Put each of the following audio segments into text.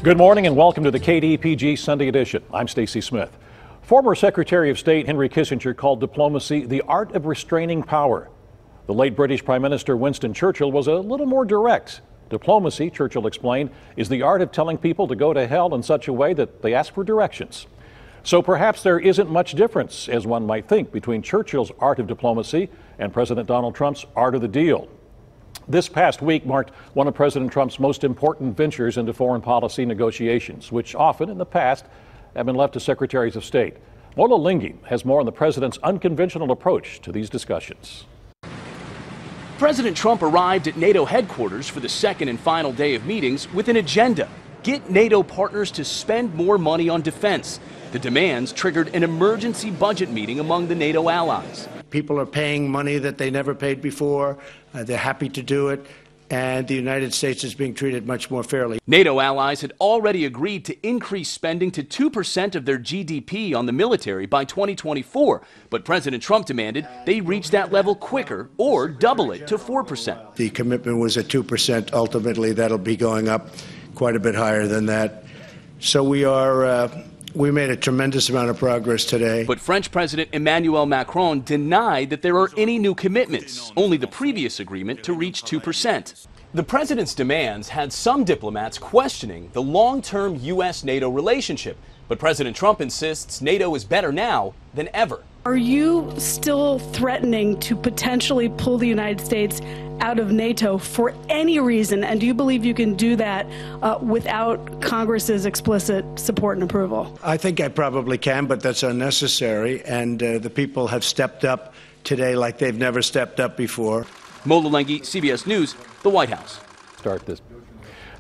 Good morning and welcome to the KDPG Sunday edition. I'm Stacy Smith. Former Secretary of State Henry Kissinger called diplomacy the art of restraining power. The late British Prime Minister Winston Churchill was a little more direct. Diplomacy, Churchill explained, is the art of telling people to go to hell in such a way that they ask for directions. So perhaps there isn't much difference, as one might think, between Churchill's art of diplomacy and President Donald Trump's art of the deal. This past week marked one of President Trump's most important ventures into foreign policy negotiations, which often in the past have been left to secretaries of state. Mola Lenghi has more on the president's unconventional approach to these discussions. President Trump arrived at NATO headquarters for the second and final day of meetings with an agenda: get NATO partners to spend more money on defense. The demands triggered an emergency budget meeting among the NATO allies. People are paying money that they never paid before. They're happy to do it, and the United States is being treated much more fairly. NATO allies had already agreed to increase spending to 2% of their GDP on the military by 2024, but President Trump demanded they reach that level quicker or double it to 4%. The commitment was at 2%. Ultimately, that'll be going up quite a bit higher than that. So we made a tremendous amount of progress today. But French President Emmanuel Macron denied that there are any new commitments, only the previous agreement to reach 2%. The president's demands had some diplomats questioning the long-term U.S.-NATO relationship, but President Trump insists NATO is better now than ever. Are you still threatening to potentially pull the United States out of NATO for any reason? And do you believe you can do that without Congress's explicit support and approval? I think I probably can, but that's unnecessary. And the people have stepped up today like they've never stepped up before. Mola Lenghi, CBS News, the White House. Start this.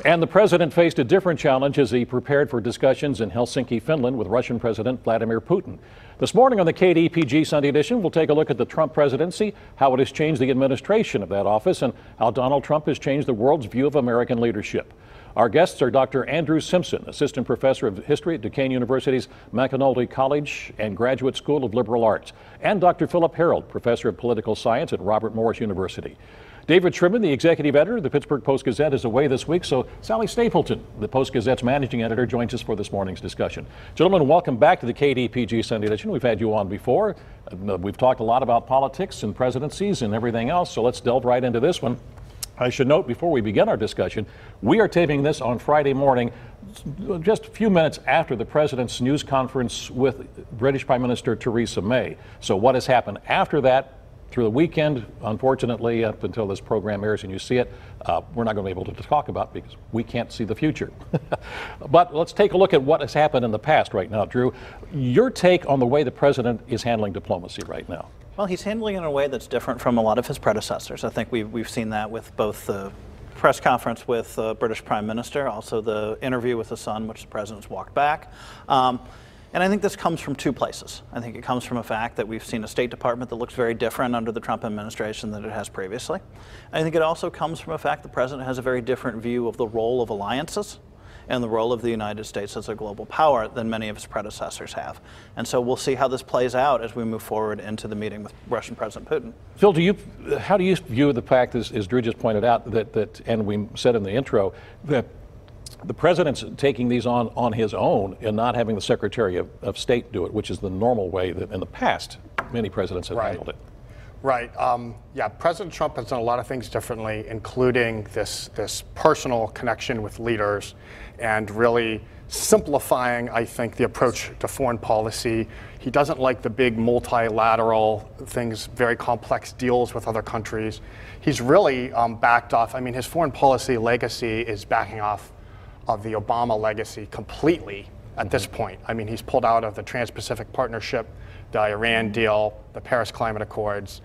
And the president faced a different challenge as he prepared for discussions in Helsinki, Finland with Russian President Vladimir Putin. This morning on the KDPG Sunday edition, we'll take a look at the Trump presidency, how it has changed the administration of that office, and how Donald Trump has changed the world's view of American leadership. Our guests are Dr. Andrew Simpson, Assistant Professor of History at Duquesne University's McAnulty College and Graduate School of Liberal Arts, and Dr. Philip Harold, Professor of Political Science at Robert Morris University. David Trimman, the executive editor of the Pittsburgh Post-Gazette, is away this week, so Sally Stapleton, the Post-Gazette's managing editor, joins us for this morning's discussion. Gentlemen, welcome back to the KDPG Sunday edition. We've had you on before. We've talked a lot about politics and presidencies and everything else, so let's delve right into this one. I should note before we begin our discussion, we are taping this on Friday morning, just a few minutes after the president's news conference with British Prime Minister Theresa May. So what has happened after that, through the weekend, unfortunately, up until this program airs and you see it, we're not going to be able to talk about because we can't see the future. But let's take a look at what has happened in the past right now. Drew, your take on the way the president is handling diplomacy right now? Well, he's handling it in a way that's different from a lot of his predecessors. I think we've seen that with both the press conference with the British Prime Minister, also the interview with the Sun, which the president's walked back. And I think this comes from two places. I think it comes from a fact that we've seen a State Department that looks very different under the Trump administration than it has previously. I think it also comes from a fact the president has a very different view of the role of alliances and the role of the United States as a global power than many of his predecessors have. And so we'll see how this plays out as we move forward into the meeting with Russian President Putin. Phil, how do you view the fact, as Drew just pointed out, that and we said in the intro, that the president's taking these on his own and not having the Secretary of State do it, which is the normal way that in the past many presidents have handled it? Right. Yeah, President Trump has done a lot of things differently, including this personal connection with leaders and really simplifying, I think, the approach to foreign policy. He doesn't like the big multilateral things, very complex deals with other countries. He's really backed off. I mean, his foreign policy legacy is backing off of the Obama legacy completely at this point. I mean, he's pulled out of the Trans-Pacific Partnership, the Iran deal, the Paris Climate Accords.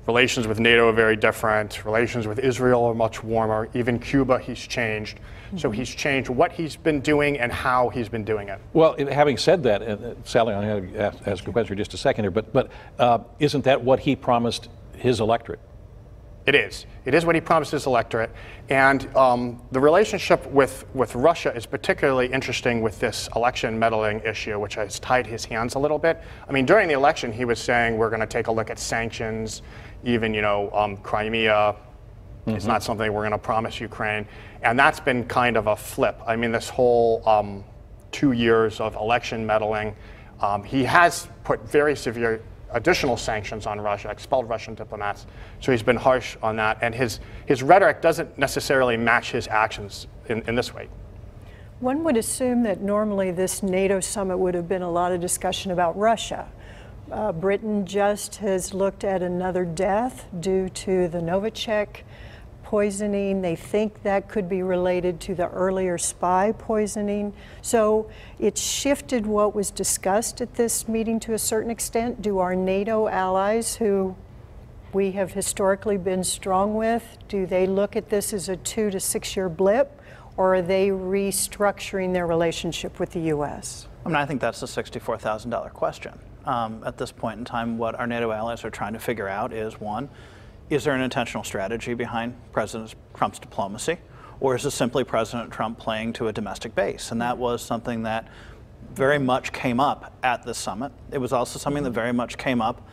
Relations with NATO are very different. Relations with Israel are much warmer. Even Cuba, he's changed. So he's changed what he's been doing and how he's been doing it. Well, having said that, Sally, I'm going to ask a question in just a second here, but isn't that what he promised his electorate? It is. It is what he promised his electorate. And the relationship with Russia is particularly interesting with this election meddling issue, which has tied his hands a little bit. I mean, during the election, he was saying we're going to take a look at sanctions, even, Crimea, It's not something we're going to promise Ukraine. And that's been kind of a flip. I mean, this whole 2 years of election meddling, he has put very severe additional sanctions on Russia, expelled Russian diplomats. So he's been harsh on that. And his rhetoric doesn't necessarily match his actions in this way. One would assume that normally this NATO summit would have been a lot of discussion about Russia. Britain just has looked at another death due to the Novichok poisoning. They think that could be related to the earlier spy poisoning. So it shifted what was discussed at this meeting to a certain extent. Do our NATO allies, who we have historically been strong with, do they look at this as a 2 to 6 year blip, or are they restructuring their relationship with the U.S.? I mean, I think that's the $64,000 question. At this point in time, what our NATO allies are trying to figure out is, one, is there an intentional strategy behind President Trump's diplomacy, or is it simply President Trump playing to a domestic base? And that was something that very much came up at this summit. It was also something that very much came up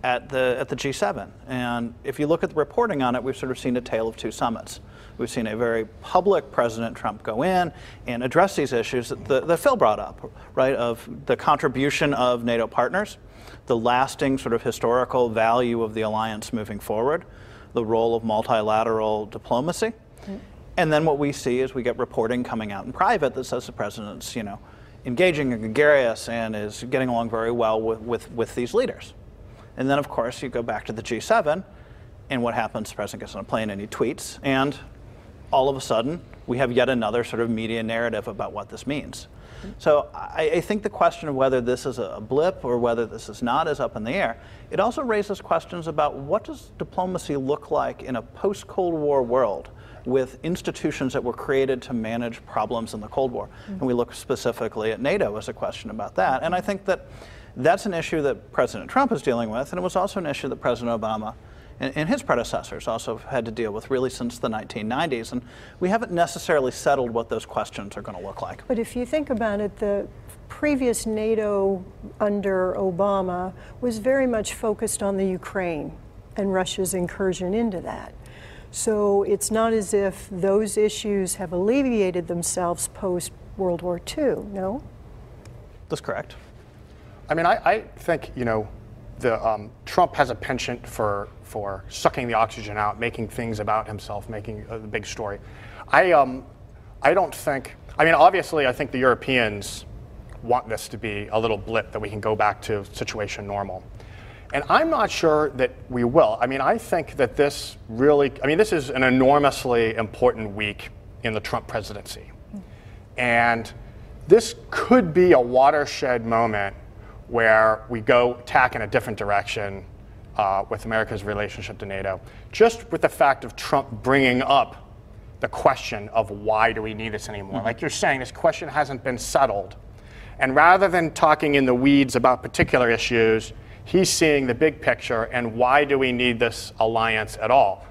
at the G7. And if you look at the reporting on it, we've sort of seen a tale of two summits. We've seen a very public President Trump go in and address these issues that Phil brought up, right, of the contribution of NATO partners, the lasting sort of historical value of the alliance moving forward, the role of multilateral diplomacy. And then what we see is we get reporting coming out in private that says the president's, engaging and gregarious and is getting along very well with these leaders. And then, of course, you go back to the G7, and what happens? The president gets on a plane and he tweets, and all of a sudden, we have yet another sort of media narrative about what this means. So I think the question of whether this is a blip or whether this is not is up in the air. It also raises questions about what does diplomacy look like in a post-Cold War world with institutions that were created to manage problems in the Cold War. And we look specifically at NATO as a question about that. And I think that that's an issue that President Trump is dealing with, and it was also an issue that President Obama and his predecessors also had to deal with really since the 1990s. And we haven't necessarily settled what those questions are going to look like. But if you think about it, the previous NATO under Obama was very much focused on the Ukraine and Russia's incursion into that. So it's not as if those issues have alleviated themselves post-World War II, no? That's correct. I mean, I think, Trump has a penchant for sucking the oxygen out, making things about himself, making the big story. I don't think, obviously, I think the Europeans want this to be a little blip that we can go back to situation normal. And I'm not sure that we will. I think that this really, this is an enormously important week in the Trump presidency. And this could be a watershed moment where we go tack in a different direction with America's relationship to NATO, just with the fact of Trump bringing up the question of why do we need this anymore. Like you're saying, this question hasn't been settled. And rather than talking in the weeds about particular issues, he's seeing the big picture and why do we need this alliance at all.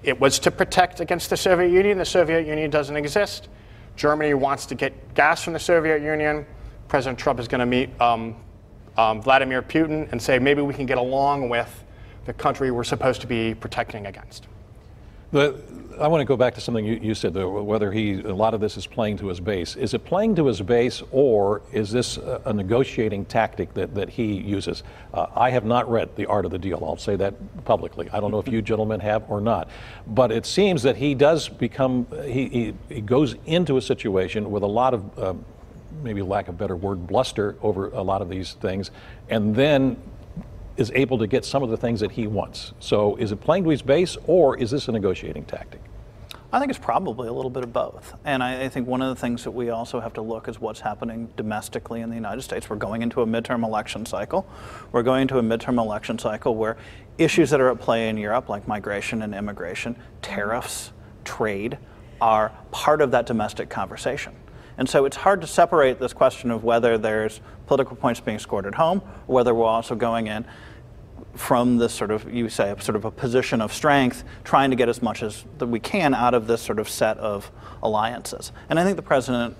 It was to protect against the Soviet Union. The Soviet Union doesn't exist. Germany wants to get gas from the Soviet Union. President Trump is going to meet Vladimir Putin and say maybe we can get along with the country we're supposed to be protecting against. I want to go back to something you said, though, whether a lot of this is playing to his base. Is it playing to his base, or is this a negotiating tactic that he uses? I have not read The Art of the Deal. I'll say that publicly. I don't know if you gentlemen have or not. But it seems that he does become, he goes into a situation with a lot of, maybe lack of a better word, bluster over a lot of these things, and then is able to get some of the things that he wants. So is it playing to his base, or is this a negotiating tactic? I think it's probably a little bit of both. And I think one of the things that we also have to look is what's happening domestically in the United States. We're going into a midterm election cycle. We're going into a midterm election cycle where issues that are at play in Europe, like migration and immigration, tariffs, trade, are part of that domestic conversation. And so it's hard to separate this question of whether there's political points being scored at home, or whether we're also going in from this sort of, you say, sort of a position of strength, trying to get as much as that we can out of this sort of set of alliances. And I think the president,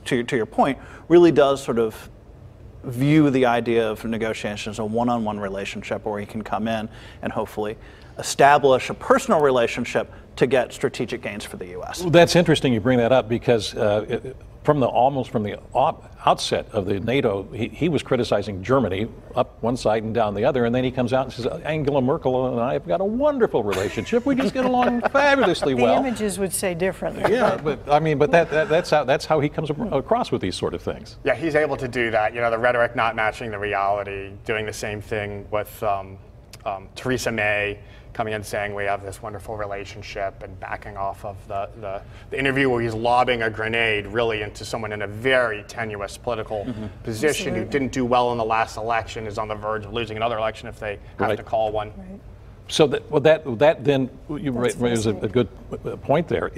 to your point, really does sort of view the idea of negotiations as a one-on-one relationship where he can come in and hopefully establish a personal relationship to get strategic gains for the U.S. That's interesting you bring that up because from the outset of the NATO, he was criticizing Germany up one side and down the other, and then he comes out and says, Angela Merkel and I have got a wonderful relationship. We just get along fabulously well. The images would say differently. Yeah, but I mean, but that's how he comes across with these sort of things. Yeah, he's able to do that. You know, the rhetoric not matching the reality, doing the same thing with Theresa May, coming in saying we have this wonderful relationship and backing off of the interview where he's lobbing a grenade really into someone in a very tenuous political position who didn't do well in the last election, is on the verge of losing another election if they have to call one. Right. So that then you raise a good point there.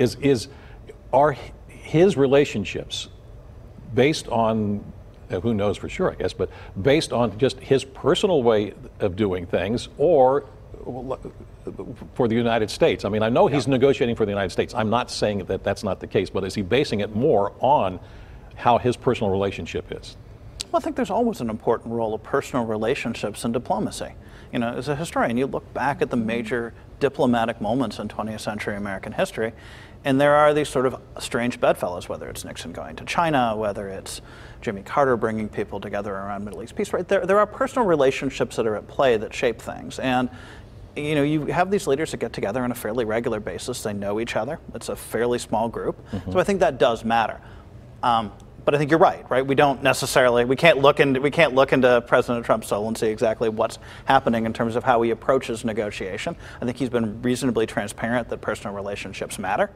Are his relationships based on who knows for sure, I guess, but based on just his personal way of doing things, or for the United States? I mean, I know he's negotiating for the United States. I'm not saying that that's not the case, but is he basing it more on how his personal relationship is? Well, I think there's always an important role of personal relationships in diplomacy. You know, as a historian, you look back at the major diplomatic moments in 20th century American history, and there are these sort of strange bedfellows, whether it's Nixon going to China, whether it's Jimmy Carter bringing people together around Middle East peace. Right? There are personal relationships that are at play that shape things. And you know, you have these leaders that get together on a fairly regular basis. They know each other. It's a fairly small group. So I think that does matter. But I think you're right. We don't necessarily, we can't look into President Trump's soul and see exactly what's happening in terms of how he approaches negotiation. I think he's been reasonably transparent that personal relationships matter.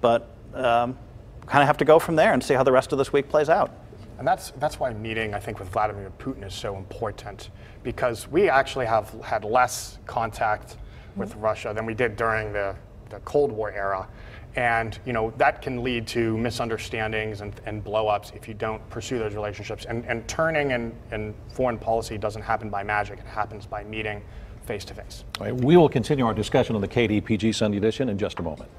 But kind of have to go from there and see how the rest of this week plays out. And that's why meeting, I think, with Vladimir Putin is so important, because we actually have had less contact with Russia than we did during the Cold War era. And you know, that can lead to misunderstandings and blow-ups if you don't pursue those relationships. And turning in foreign policy doesn't happen by magic. It happens by meeting face-to-face. We will continue our discussion on the KDPG Sunday edition in just a moment.